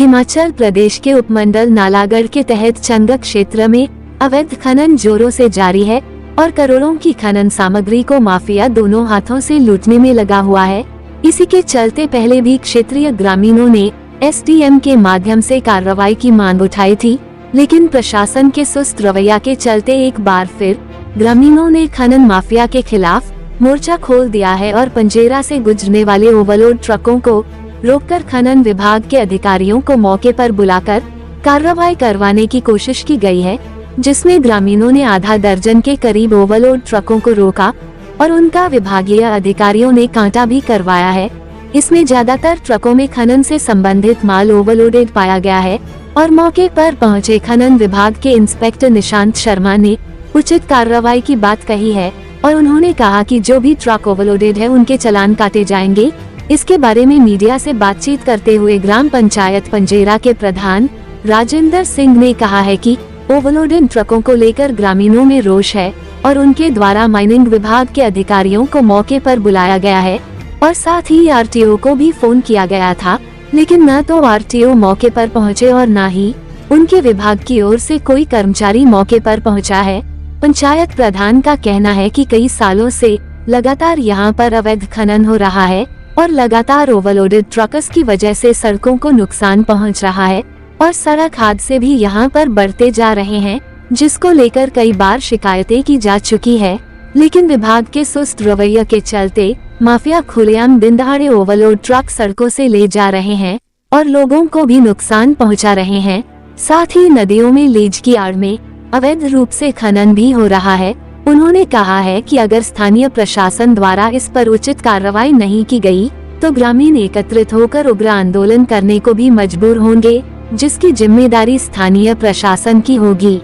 हिमाचल प्रदेश के उपमंडल नालागढ़ के तहत चंदक क्षेत्र में अवैध खनन जोरों से जारी है और करोड़ों की खनन सामग्री को माफिया दोनों हाथों से लूटने में लगा हुआ है। इसी के चलते पहले भी क्षेत्रीय ग्रामीणों ने एसडीएम के माध्यम से कार्रवाई की मांग उठाई थी, लेकिन प्रशासन के सुस्त रवैया के चलते एक बार फिर ग्रामीणों ने खनन माफिया के खिलाफ मोर्चा खोल दिया है और पंजेरा से गुजरने वाले ओवरलोड ट्रकों को रोककर खनन विभाग के अधिकारियों को मौके पर बुलाकर कार्रवाई करवाने की कोशिश की गई है, जिसमें ग्रामीणों ने आधा दर्जन के करीब ओवरलोड ट्रकों को रोका और उनका विभागीय अधिकारियों ने कांटा भी करवाया है। इसमें ज्यादातर ट्रकों में खनन से संबंधित माल ओवरलोडेड पाया गया है और मौके पर पहुंचे खनन विभाग के इंस्पेक्टर निशांत शर्मा ने उचित कार्रवाई की बात कही है और उन्होंने कहा कि जो भी ट्रक ओवरलोडेड है उनके चालान काटे जाएंगे। इसके बारे में मीडिया से बातचीत करते हुए ग्राम पंचायत पंजेरा के प्रधान राजेंद्र सिंह ने कहा है कि ओवरलोडेड ट्रकों को लेकर ग्रामीणों में रोष है और उनके द्वारा माइनिंग विभाग के अधिकारियों को मौके पर बुलाया गया है और साथ ही आरटीओ को भी फोन किया गया था, लेकिन न तो आरटीओ मौके पर पहुंचे और न ही उनके विभाग की ओर से कोई कर्मचारी मौके पर पहुंचा है। पंचायत प्रधान का कहना है कि कई सालों से लगातार यहां पर अवैध खनन हो रहा है और लगातार ओवरलोडेड ट्रक्स की वजह से सड़कों को नुकसान पहुंच रहा है और सड़क हादसे भी यहां पर बढ़ते जा रहे हैं, जिसको लेकर कई बार शिकायतें की जा चुकी है, लेकिन विभाग के सुस्त रवैये के चलते माफिया खुलेआम दिन दहाड़े ओवरलोड ट्रक सड़कों से ले जा रहे हैं और लोगों को भी नुकसान पहुंचा रहे हैं। साथ ही नदियों में लीज की आड़ में अवैध रूप से खनन भी हो रहा है। उन्होंने कहा है कि अगर स्थानीय प्रशासन द्वारा इस पर उचित कार्रवाई नहीं की गई तो ग्रामीण एकत्रित होकर उग्र आंदोलन करने को भी मजबूर होंगे, जिसकी जिम्मेदारी स्थानीय प्रशासन की होगी।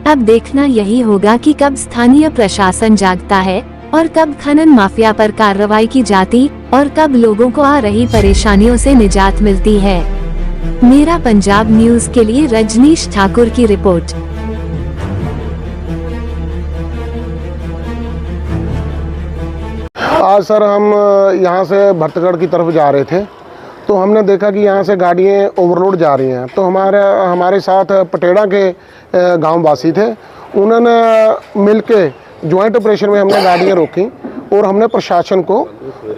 अब देखना यही होगा कि कब स्थानीय प्रशासन जागता है और कब खनन माफिया पर कार्रवाई की जाती और कब लोगों को आ रही परेशानियों से निजात मिलती है। मेरा पंजाब न्यूज के लिए रजनीश ठाकुर की रिपोर्ट। आज सर हम यहाँ से भरतगढ़ की तरफ जा रहे थे तो हमने देखा कि यहाँ से गाड़ियाँ ओवरलोड जा रही हैं। तो हमारे साथ पटेड़ा के गांव वासी थे, उन्होंने मिलके ज्वाइंट ऑपरेशन में हमने गाड़ियाँ रोकी और हमने प्रशासन को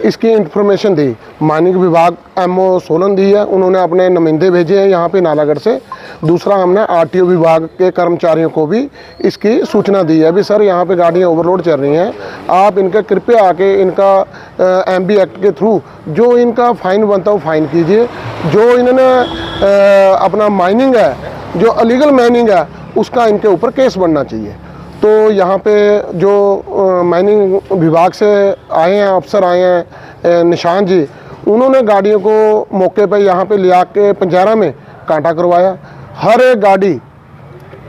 इसकी इंफॉर्मेशन दी। माइनिंग विभाग एमओ सोलन दी है, उन्होंने अपने नुमाइंदे भेजे हैं यहाँ पे नालागढ़ से। दूसरा हमने आरटीओ विभाग के कर्मचारियों को भी इसकी सूचना दी है, अभी सर यहाँ पे गाड़ियाँ ओवरलोड चल रही हैं, आप इनका कृपया आके इनका एमबी एक्ट के थ्रू जो इनका फ़ाइन बनता है वो फ़ाइन कीजिए। जो इन्होंने अपना माइनिंग है, जो अलीगल माइनिंग है, उसका इनके ऊपर केस बनना चाहिए। तो यहाँ पे जो माइनिंग विभाग से आए हैं, अफसर आए हैं निशांत जी, उन्होंने गाड़ियों को मौके पे यहाँ पे लिया के पंजेरा में कांटा करवाया। हर एक गाड़ी,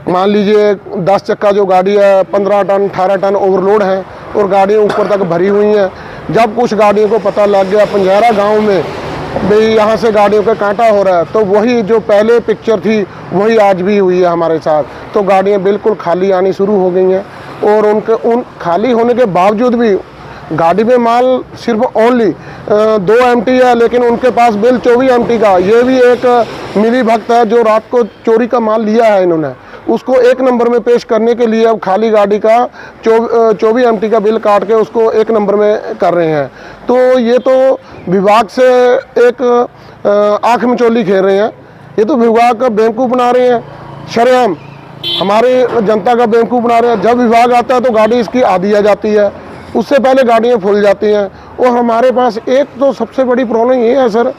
मान लीजिए 10 चक्का जो गाड़ी है 15 टन 18 टन ओवरलोड है और गाड़ियाँ ऊपर तक भरी हुई हैं। जब कुछ गाड़ियों को पता लग गया पंजेरा गाँव में भाई यहाँ से गाड़ियों का कांटा हो रहा है, तो वही जो पहले पिक्चर थी वही आज भी हुई है हमारे साथ। तो गाड़ियाँ बिल्कुल खाली आनी शुरू हो गई हैं और उन खाली होने के बावजूद भी गाड़ी में माल सिर्फ ओनली 2 MT है, लेकिन उनके पास बिल 24 MT का। ये भी एक मिली भक्त है जो रात को चोरी का माल लिया है इन्होंने, उसको 1 नंबर में पेश करने के लिए अब खाली गाड़ी का 24 MT का बिल काट के उसको 1 नंबर में कर रहे हैं। तो ये तो विभाग से एक आँख में चोली खेल रहे हैं, ये तो विभाग का बेवकूफ़ बना रहे हैं, शरेआम हमारी जनता का बेवकूफ़ बना रहे हैं। जब विभाग आता है तो गाड़ी इसकी आधी आ जाती है, उससे पहले गाड़ियाँ फुल जाती हैं। और हमारे पास एक तो सबसे बड़ी प्रॉब्लम ये है सर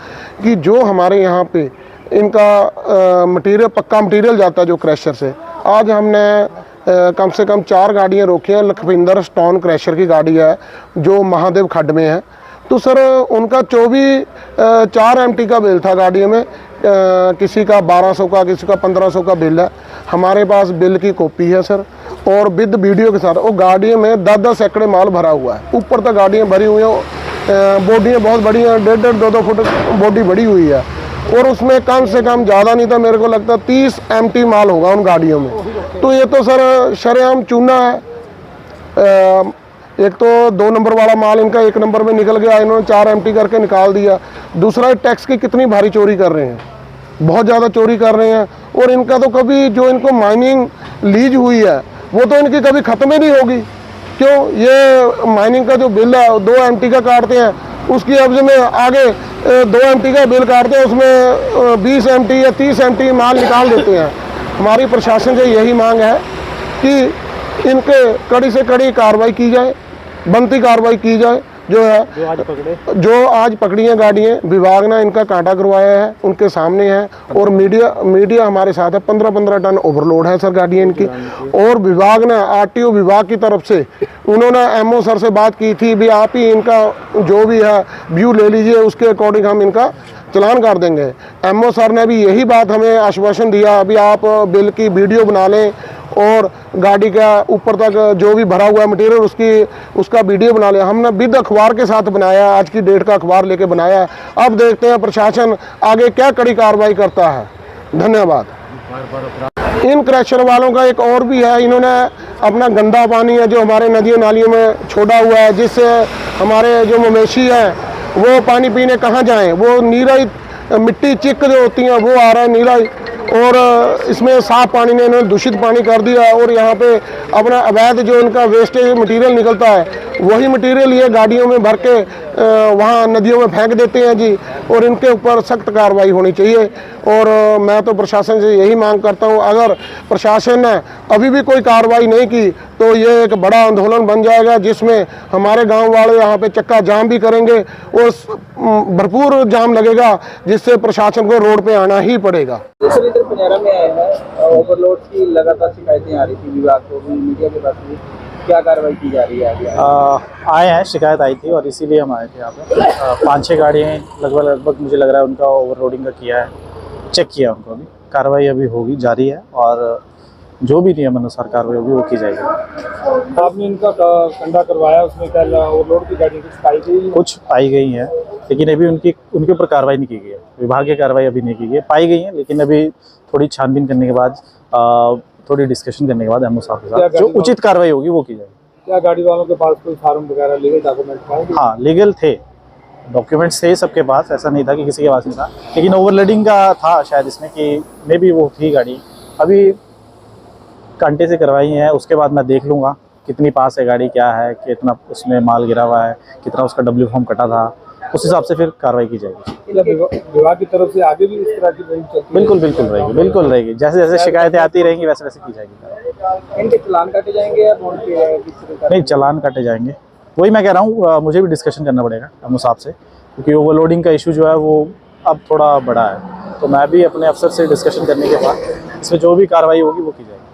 कि जो हमारे यहाँ पे इनका मटेरियल, पक्का मटेरियल जाता है जो क्रैशर से, आज हमने कम से कम 4 गाड़ियाँ रोकी हैं। लखविंदर स्टोन क्रैशर की गाड़ी है जो महादेव खड्ड में है। तो सर उनका 4 MT का बिल था गाड़ियों में, किसी का 1200 का, किसी का 1500 का बिल है। हमारे पास बिल की कॉपी है सर और विद वीडियो के साथ। वो गाड़ियों में 10-10 एकड़ माल भरा हुआ है, ऊपर तक गाड़ियाँ भरी हुई हैं, बॉडियाँ बहुत बड़ी हैं, 1.5-2 फुट बॉडी बड़ी हुई है और उसमें कम से कम ज़्यादा नहीं था, मेरे को लगता 30 MT माल होगा उन गाड़ियों में। तो ये तो सर शरेआम चूना है। एक तो 2 नंबर वाला माल इनका 1 नंबर में निकल गया, इन्होंने 4 MT करके निकाल दिया। दूसरा टैक्स की कितनी भारी चोरी कर रहे हैं, बहुत ज़्यादा चोरी कर रहे हैं। और इनका तो कभी जो इनको माइनिंग लीज हुई है वो तो इनकी कभी ख़त्म ही नहीं होगी। क्यों? ये माइनिंग का जो बिल है 2 MT का काटते हैं, उसकी एवज में आगे 2 MT का बिल काटते हैं, उसमें 20 MT या 30 MT माल निकाल देते हैं। हमारी प्रशासन से यही मांग है कि इनके कड़ी से कड़ी कार्रवाई की जाए, बनती कार्रवाई की जाए। जो आज पकड़ी हैं गाड़ियाँ, विभाग ने इनका कांटा करवाया है, उनके सामने है। और मीडिया हमारे साथ है। 15-15 टन ओवरलोड है सर गाड़ियाँ इनकी। और विभाग ने RTO विभाग की तरफ से उन्होंने MO सर से बात की थी, भी आप ही इनका जो भी है व्यू ले लीजिए, उसके अकॉर्डिंग हम इनका चलान कर देंगे। MO सर ने भी यही बात हमें आश्वासन दिया, अभी आप बिल की वीडियो बना लें और गाड़ी का ऊपर तक जो भी भरा हुआ है मटेरियल उसका वीडियो बना लिया। हमने विद अखबार के साथ बनाया, आज की डेट का अखबार लेके बनाया। अब देखते हैं प्रशासन आगे क्या कड़ी कार्रवाई करता है। धन्यवाद। इन क्रैशर वालों का एक और भी है, इन्होंने अपना गंदा पानी है जो हमारे नदियों नालियों में छोड़ा हुआ है, जिससे हमारे जो मवेशी हैं वो पानी पीने कहाँ जाएं। वो नीरा मिट्टी चिक जो होती हैं वो आ रहा है नीला, और इसमें साफ पानी ने इन्होंने दूषित पानी कर दिया। और यहाँ पे अपना अवैध जो इनका वेस्टेज मटेरियल निकलता है वही मटेरियल ये गाड़ियों में भर के वहाँ नदियों में फेंक देते हैं जी। और इनके ऊपर सख्त कार्रवाई होनी चाहिए। और मैं तो प्रशासन से यही मांग करता हूँ, अगर प्रशासन ने अभी भी कोई कार्रवाई नहीं की तो ये एक बड़ा आंदोलन बन जाएगा, जिसमें हमारे गांव वाले यहाँ पे चक्का जाम भी करेंगे और भरपूर जाम लगेगा, जिससे प्रशासन को रोड पे आना ही पड़ेगा। इधर पंजारा में आए हैं, ओवरलोड की लगातार शिकायतें आ रही थी विभाग को भी, मीडिया के पास भी, क्या कार्रवाई की जा रही है आगे? आए हैं, शिकायत आई थी और इसीलिए हम आए थे यहाँ पे। 5-6 गाड़ियाँ लगभग मुझे लग रहा है उनका ओवरलोडिंग का किया है, चेक किया उनको। अभी कार्रवाई अभी होगी, जारी है, और जो भी नियम अनुसार कार्रवाई होगी वो की जाएगी। आपने इनका कंडा करवाया, उसमें क्या ओवरलोड की गाड़ी कुछ पाई गई? कुछ पाई गई हैं, लेकिन अभी उनके ऊपर कार्रवाई नहीं की गई है। विभागीय कार्रवाई अभी नहीं की गई है, पाई गई है, लेकिन अभी थोड़ी छानबीन करने के बाद, थोड़ी डिस्कशन करने के बाद MO साहब के साथ जो उचित कार्रवाई होगी वो की जाएगी। क्या गाड़ी वालों के पास कोई फार्म वगैरह लीगल डॉक्यूमेंट पाए? हाँ, लीगल थे, डॉक्यूमेंट्स थे सबके पास, ऐसा नहीं था कि किसी के पास नहीं था। लेकिन ओवरलोडिंग का था शायद इसमें कि मे बी वो थी गाड़ी। अभी कांटे से करवाई है, उसके बाद मैं देख लूँगा कितनी पास है गाड़ी, क्या है, कितना उसमें माल गिरा हुआ है, कितना उसका W फॉर्म कटा था, उस हिसाब से फिर कार्रवाई की जाएगी। विभाग की तरफ से आगे भी इस तरह की बिल्कुल रहेगी। जैसे जैसे शिकायतें आती रहेंगी वैसे वैसे की जाएगी। इनके चालान काटे जाएंगे या बॉन्ड के? नहीं, चालान काटे जाएंगे। वही मैं कह रहा हूँ, मुझे भी डिस्कशन करना पड़ेगा MO साहब से, क्योंकि ओवरलोडिंग का इशू जो है वो अब थोड़ा बड़ा है। तो मैं भी अपने अफसर से डिस्कशन करने के बाद इसमें जो भी कार्रवाई होगी वो की जाएगी।